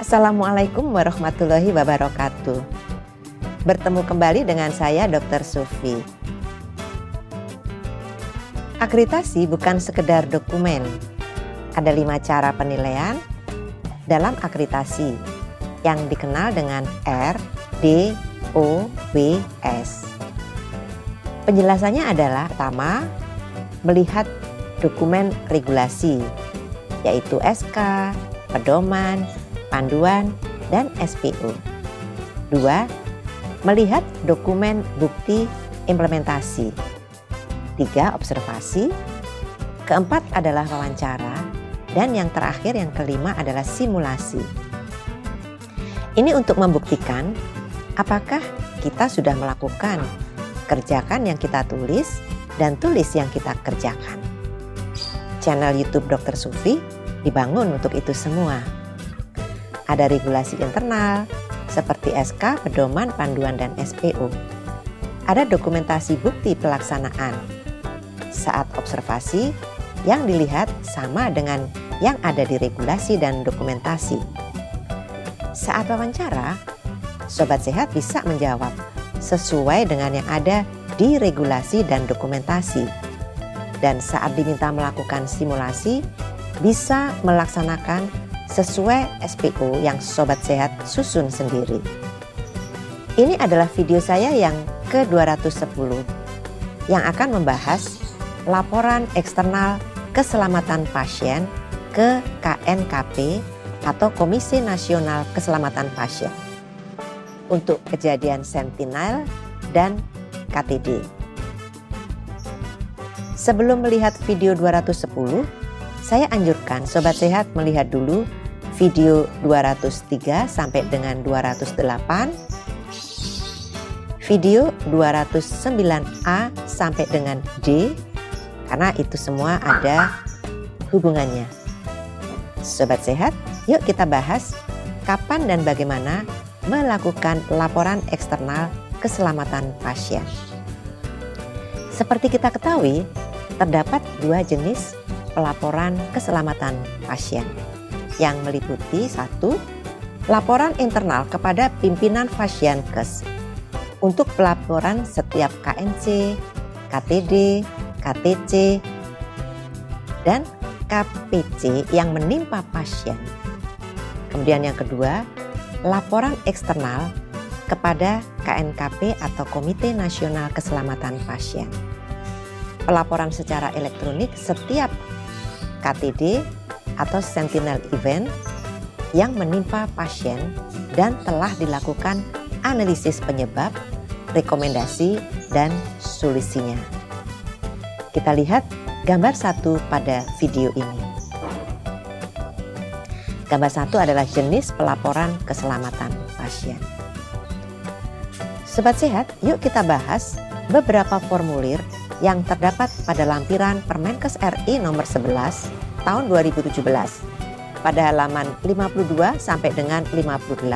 Assalamualaikum warahmatullahi wabarakatuh. Bertemu kembali dengan saya Dr. Sufi. Akreditasi bukan sekedar dokumen. Ada 5 cara penilaian dalam akreditasi yang dikenal dengan RDOWS. Penjelasannya adalah pertama, melihat dokumen regulasi, yaitu SK, pedoman, panduan, dan SPO. 2. Melihat dokumen bukti implementasi. 3. Observasi. Keempat adalah wawancara. Dan yang terakhir, yang kelima adalah simulasi. Ini untuk membuktikan apakah kita sudah melakukan kerjakan yang kita tulis dan tulis yang kita kerjakan. Channel YouTube Dr. Sufi dibangun untuk itu semua. Ada regulasi internal seperti SK, pedoman, panduan, dan SPO. Ada dokumentasi bukti pelaksanaan. Saat observasi, yang dilihat sama dengan yang ada di regulasi dan dokumentasi. Saat wawancara, Sobat Sehat bisa menjawab sesuai dengan yang ada di regulasi dan dokumentasi. Dan saat diminta melakukan simulasi, bisa melaksanakan sesuai SPO yang Sobat Sehat susun sendiri. Ini adalah video saya yang ke-210 yang akan membahas laporan eksternal keselamatan pasien ke KNKP atau Komisi Nasional Keselamatan Pasien untuk kejadian Sentinel dan KTD. Sebelum melihat video 210, saya anjurkan Sobat Sehat melihat dulu video 203 sampai dengan 208, video 209A sampai dengan D, karena itu semua ada hubungannya. Sobat Sehat, yuk kita bahas kapan dan bagaimana melakukan laporan eksternal keselamatan pasien. Seperti kita ketahui, terdapat 2 jenis pelaporan keselamatan pasien yang meliputi 1. Laporan internal kepada pimpinan Pasienkes untuk pelaporan setiap KNC, KTD, KTC, dan KPC yang menimpa pasien. Kemudian yang kedua, laporan eksternal kepada KNKP atau Komite Nasional Keselamatan Pasien. Pelaporan secara elektronik setiap KTD atau sentinel event yang menimpa pasien dan telah dilakukan analisis penyebab, rekomendasi, dan solusinya. Kita lihat gambar 1 pada video ini. Gambar 1 adalah jenis pelaporan keselamatan pasien. Sobat Sehat, yuk kita bahas beberapa formulir yang terdapat pada lampiran Permenkes RI nomor 11 tahun 2017 pada halaman 52 sampai dengan 58.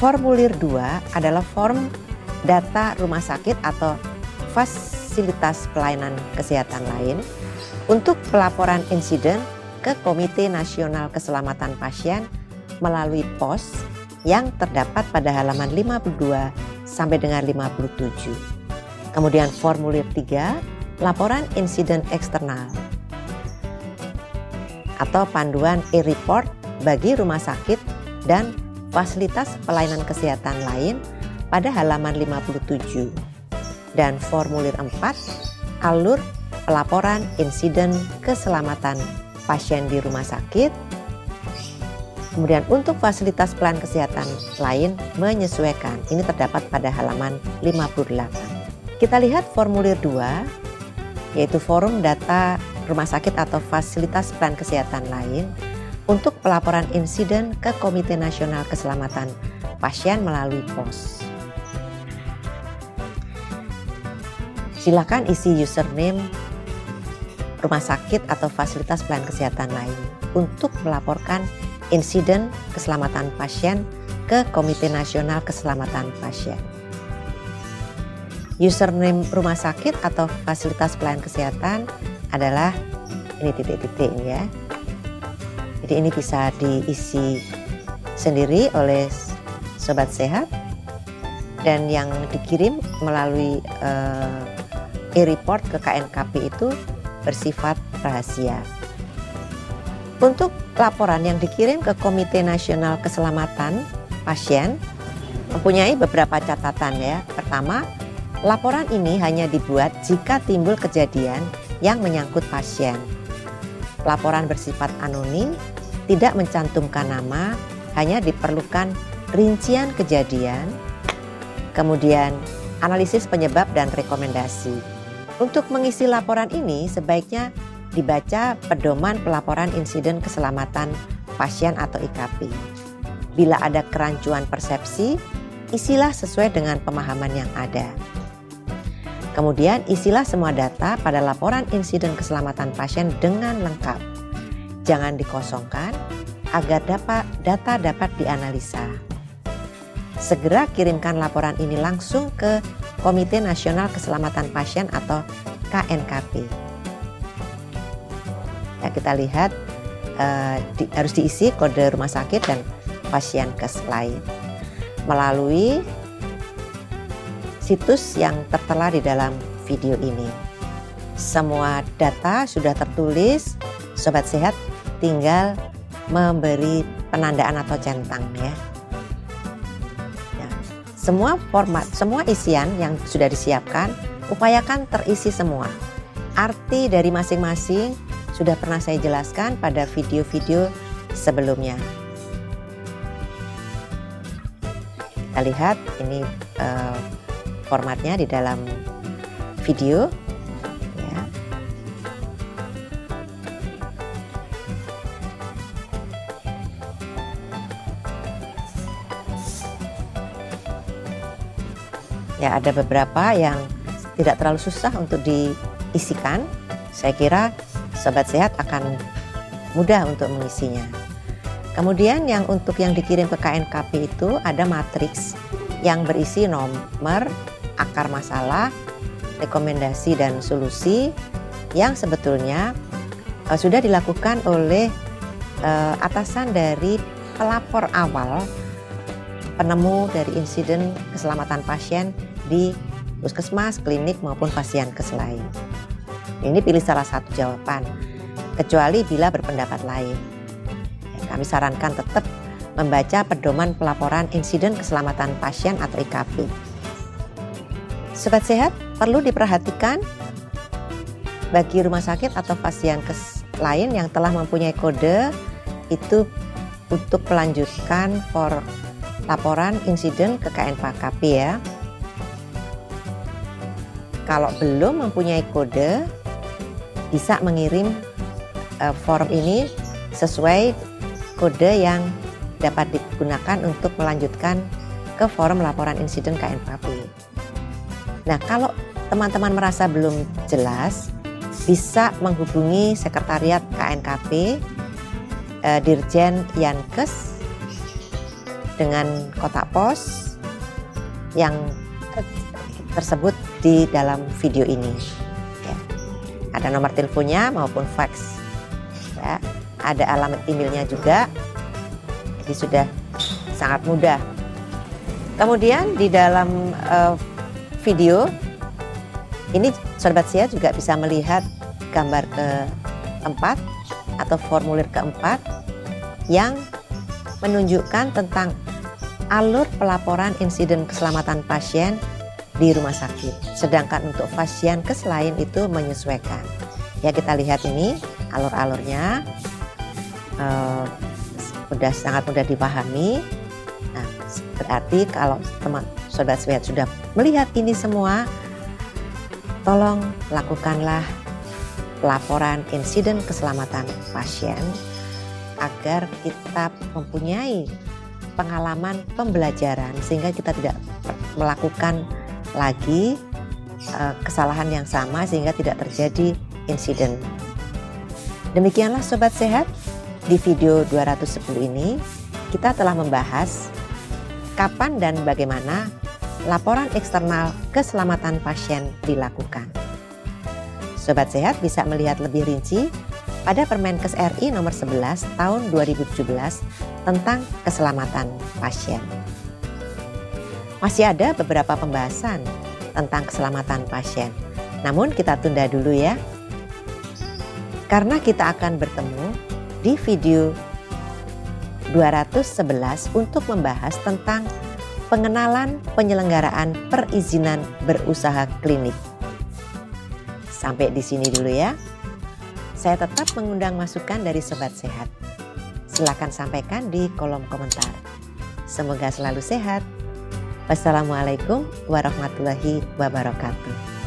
Formulir 2 adalah form data rumah sakit atau fasilitas pelayanan kesehatan lain untuk pelaporan insiden ke Komite Nasional Keselamatan Pasien melalui pos yang terdapat pada halaman 52 sampai dengan 57. Kemudian formulir 3, laporan insiden eksternal atau panduan e-report bagi rumah sakit dan fasilitas pelayanan kesehatan lain pada halaman 57. Dan formulir 4, alur pelaporan insiden keselamatan pasien di rumah sakit. Kemudian untuk fasilitas pelayanan kesehatan lain menyesuaikan. Ini terdapat pada halaman 58. Kita lihat formulir 2, yaitu forum data rumah sakit atau fasilitas pelayanan kesehatan lain untuk pelaporan insiden ke Komite Nasional Keselamatan Pasien melalui pos. Silakan isi username rumah sakit atau fasilitas pelayanan kesehatan lain untuk melaporkan insiden keselamatan pasien ke Komite Nasional Keselamatan Pasien. Username rumah sakit atau fasilitas pelayanan kesehatan adalah ini titik-titik ya. Jadi ini bisa diisi sendiri oleh sobat sehat, dan yang dikirim melalui e-report ke KNKP itu bersifat rahasia. Untuk laporan yang dikirim ke Komite Nasional Keselamatan Pasien mempunyai beberapa catatan ya. Pertama, laporan ini hanya dibuat jika timbul kejadian yang menyangkut pasien. Laporan bersifat anonim, tidak mencantumkan nama, hanya diperlukan rincian kejadian, kemudian analisis penyebab dan rekomendasi. Untuk mengisi laporan ini sebaiknya dibaca Pedoman Pelaporan Insiden Keselamatan Pasien atau IKP. Bila ada kerancuan persepsi, isilah sesuai dengan pemahaman yang ada. Kemudian isilah semua data pada laporan insiden keselamatan pasien dengan lengkap. Jangan dikosongkan agar data dapat dianalisa. Segera kirimkan laporan ini langsung ke Komite Nasional Keselamatan Pasien atau KNKP. Ya, kita lihat harus diisi kode rumah sakit dan pasienkes lain melalui situs yang tertera di dalam video ini. Semua data sudah tertulis, sobat sehat tinggal memberi penandaan atau centang ya. Semua format, semua isian yang sudah disiapkan, upayakan terisi semua. Arti dari masing-masing sudah pernah saya jelaskan pada video-video sebelumnya. Kita lihat ini formatnya di dalam video ya. Ya, ada beberapa yang tidak terlalu susah untuk diisikan. Saya kira sobat sehat akan mudah untuk mengisinya. Kemudian untuk yang dikirim ke KNKP itu ada matriks yang berisi nomor, akar masalah, rekomendasi dan solusi yang sebetulnya sudah dilakukan oleh atasan dari pelapor awal penemu dari insiden keselamatan pasien di puskesmas, klinik maupun pasienkes lain. Ini pilih salah satu jawaban, kecuali bila berpendapat lain. Kami sarankan tetap membaca Pedoman Pelaporan Insiden Keselamatan Pasien atau IKP. Sobat sehat, perlu diperhatikan bagi rumah sakit atau pasienkes lain yang telah mempunyai kode itu untuk melanjutkan laporan insiden ke KNKP ya. Kalau belum mempunyai kode, bisa mengirim form ini sesuai kode yang dapat digunakan untuk melanjutkan ke forum laporan insiden KNKP. Nah, kalau teman-teman merasa belum jelas, bisa menghubungi Sekretariat KNKP, Dirjen Yankes dengan kotak pos yang tersebut di dalam video ini. Ya. Ada nomor teleponnya maupun fax. Ya. Ada alamat emailnya juga. Jadi sudah sangat mudah. Kemudian di dalam video ini sobat sehat juga bisa melihat gambar keempat atau formulir keempat yang menunjukkan tentang alur pelaporan insiden keselamatan pasien di rumah sakit. Sedangkan untuk pasienkes lain itu menyesuaikan. Ya, kita lihat ini alur-alurnya sangat mudah dipahami. Nah, berarti kalau teman sobat sehat sudah melihat ini semua, tolong lakukanlah pelaporan insiden keselamatan pasien agar kita mempunyai pengalaman pembelajaran sehingga kita tidak melakukan lagi kesalahan yang sama sehingga tidak terjadi insiden. Demikianlah sobat sehat, di video 210 ini kita telah membahas kapan dan bagaimana laporan eksternal keselamatan pasien dilakukan. Sobat sehat bisa melihat lebih rinci pada Permenkes RI nomor 11 tahun 2017 tentang keselamatan pasien. Masih ada beberapa pembahasan tentang keselamatan pasien, namun kita tunda dulu ya. Karena kita akan bertemu di video 211 untuk membahas tentang pengenalan penyelenggaraan perizinan berusaha klinik. Sampai di sini dulu ya. Saya tetap mengundang masukan dari Sobat Sehat. Silakan sampaikan di kolom komentar. Semoga selalu sehat. Wassalamualaikum warahmatullahi wabarakatuh.